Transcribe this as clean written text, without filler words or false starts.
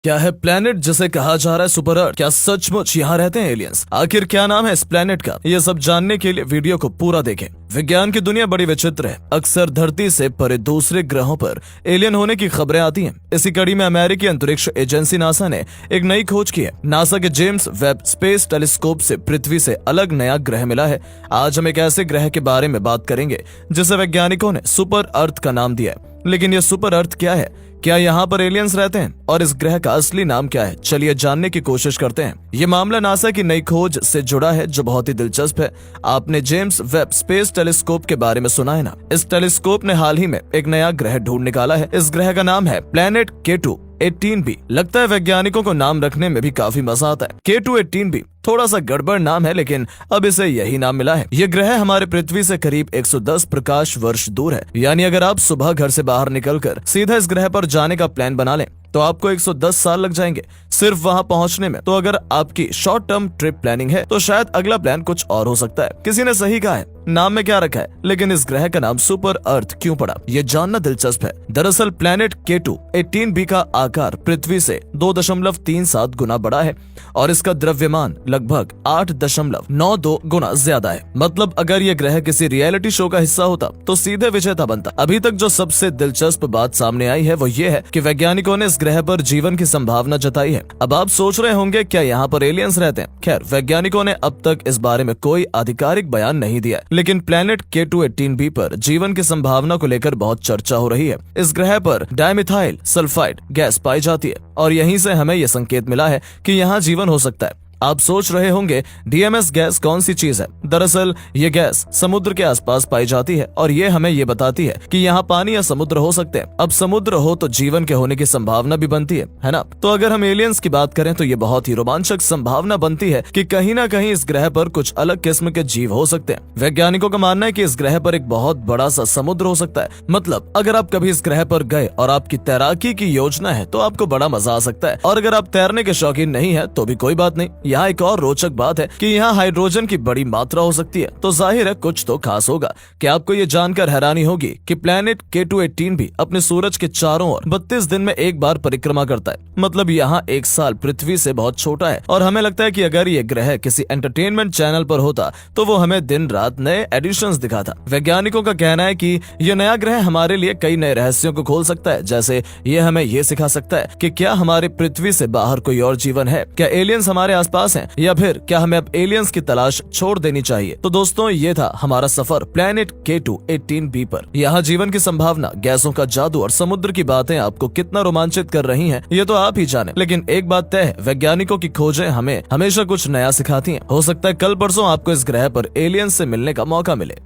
क्या है प्लेनेट जिसे कहा जा रहा है सुपर अर्थ? क्या सचमुच यहाँ रहते हैं एलियंस? आखिर क्या नाम है इस प्लेनेट का? ये सब जानने के लिए वीडियो को पूरा देखें। विज्ञान की दुनिया बड़ी विचित्र है। अक्सर धरती से परे दूसरे ग्रहों पर एलियन होने की खबरें आती हैं। इसी कड़ी में अमेरिकी अंतरिक्ष एजेंसी नासा ने एक नई खोज की है। नासा के जेम्स वेब स्पेस टेलीस्कोप से पृथ्वी से अलग नया ग्रह मिला है। आज हम एक ऐसे ग्रह के बारे में बात करेंगे जिसे वैज्ञानिकों ने सुपर अर्थ का नाम दिया है। लेकिन ये सुपर अर्थ क्या है? क्या यहाँ पर एलियंस रहते हैं? और इस ग्रह का असली नाम क्या है? चलिए जानने की कोशिश करते हैं। ये मामला नासा की नई खोज से जुड़ा है जो बहुत ही दिलचस्प है। आपने जेम्स वेब स्पेस टेलीस्कोप के बारे में सुना है ना? इस टेलीस्कोप ने हाल ही में एक नया ग्रह ढूंढ निकाला है। इस ग्रह का नाम है प्लेनेट K2 18b। लगता है वैज्ञानिकों को नाम रखने में भी काफी मजा आता है। K2 18b थोड़ा सा गड़बड़ नाम है, लेकिन अब इसे यही नाम मिला है। ये ग्रह हमारे पृथ्वी से करीब 110 प्रकाश वर्ष दूर है। यानी अगर आप सुबह घर से बाहर निकलकर सीधा इस ग्रह पर जाने का प्लान बना लें तो आपको 110 साल लग जाएंगे सिर्फ वहां पहुंचने में। तो अगर आपकी शॉर्ट टर्म ट्रिप प्लानिंग है तो शायद अगला प्लान कुछ और हो सकता है। किसी ने सही कहा है, नाम में क्या रखा है, लेकिन इस ग्रह का नाम सुपर अर्थ क्यों पड़ा, ये जानना दिलचस्प है। दरअसल प्लेनेट K2 18b का आकार पृथ्वी से 2.37 गुना बड़ा है और इसका द्रव्यमान लगभग 8.92 गुना ज्यादा है। मतलब अगर ये ग्रह किसी रियलिटी शो का हिस्सा होता तो सीधे विजेता बनता। अभी तक जो सबसे दिलचस्प बात सामने आई है वो ये है कि वैज्ञानिकों ने इस ग्रह पर जीवन की संभावना जताई है। अब आप सोच रहे होंगे क्या यहाँ पर एलियंस रहते हैं? खैर, वैज्ञानिकों ने अब तक इस बारे में कोई आधिकारिक बयान नहीं दिया, लेकिन प्लेनेट K2 18b पर जीवन की संभावना को लेकर बहुत चर्चा हो रही है। इस ग्रह पर डाइमिथाइल सल्फाइड गैस पाई जाती है और यहीं से हमें यह संकेत मिला है कि यहाँ जीवन हो सकता है। आप सोच रहे होंगे DMS गैस कौन सी चीज है? दरअसल ये गैस समुद्र के आसपास पाई जाती है और ये हमें ये बताती है कि यहाँ पानी या समुद्र हो सकते हैं। अब समुद्र हो तो जीवन के होने की संभावना भी बनती है ना? तो अगर हम एलियंस की बात करें तो ये बहुत ही रोमांचक संभावना बनती है कि कहीं ना कहीं इस ग्रह पर कुछ अलग किस्म के जीव हो सकते हैं। वैज्ञानिकों का मानना है कि इस ग्रह पर एक बहुत बड़ा सा समुद्र हो सकता है। मतलब अगर आप कभी इस ग्रह पर गए और आपकी तैराकी की योजना है तो आपको बड़ा मजा आ सकता है, और अगर आप तैरने के शौकीन नहीं है तो भी कोई बात नहीं। यहाँ एक और रोचक बात है कि यहाँ हाइड्रोजन की बड़ी मात्रा हो सकती है, तो जाहिर है कुछ तो खास होगा। क्या आपको ये जानकर हैरानी होगी कि प्लेनेट K2 18b अपने सूरज के चारों ओर 32 दिन में एक बार परिक्रमा करता है। मतलब यहाँ एक साल पृथ्वी से बहुत छोटा है और हमें लगता है कि अगर ये ग्रह किसी एंटरटेनमेंट चैनल पर होता तो वो हमें दिन रात नए एडिशंस दिखाता। वैज्ञानिकों का कहना है कि ये नया ग्रह हमारे लिए कई नए रहस्यों को खोल सकता है। जैसे ये हमें ये सिखा सकता है कि क्या हमारे पृथ्वी से बाहर कोई और जीवन है, क्या एलियंस हमारे आसपास हैं, या फिर क्या हमें अब एलियंस की तलाश छोड़ देनी चाहिए। तो दोस्तों, ये था हमारा सफर प्लेनेट K2 18b पर। यहाँ जीवन की संभावना, गैसों का जादू और समुद्र की बातें आपको कितना रोमांचित कर रही हैं, ये तो आप ही जाने। लेकिन एक बात तय है, वैज्ञानिकों की खोजें हमें हमेशा कुछ नया सिखाती हैं। हो सकता है कल परसों आपको इस ग्रह पर एलियंस से मिलने का मौका मिले।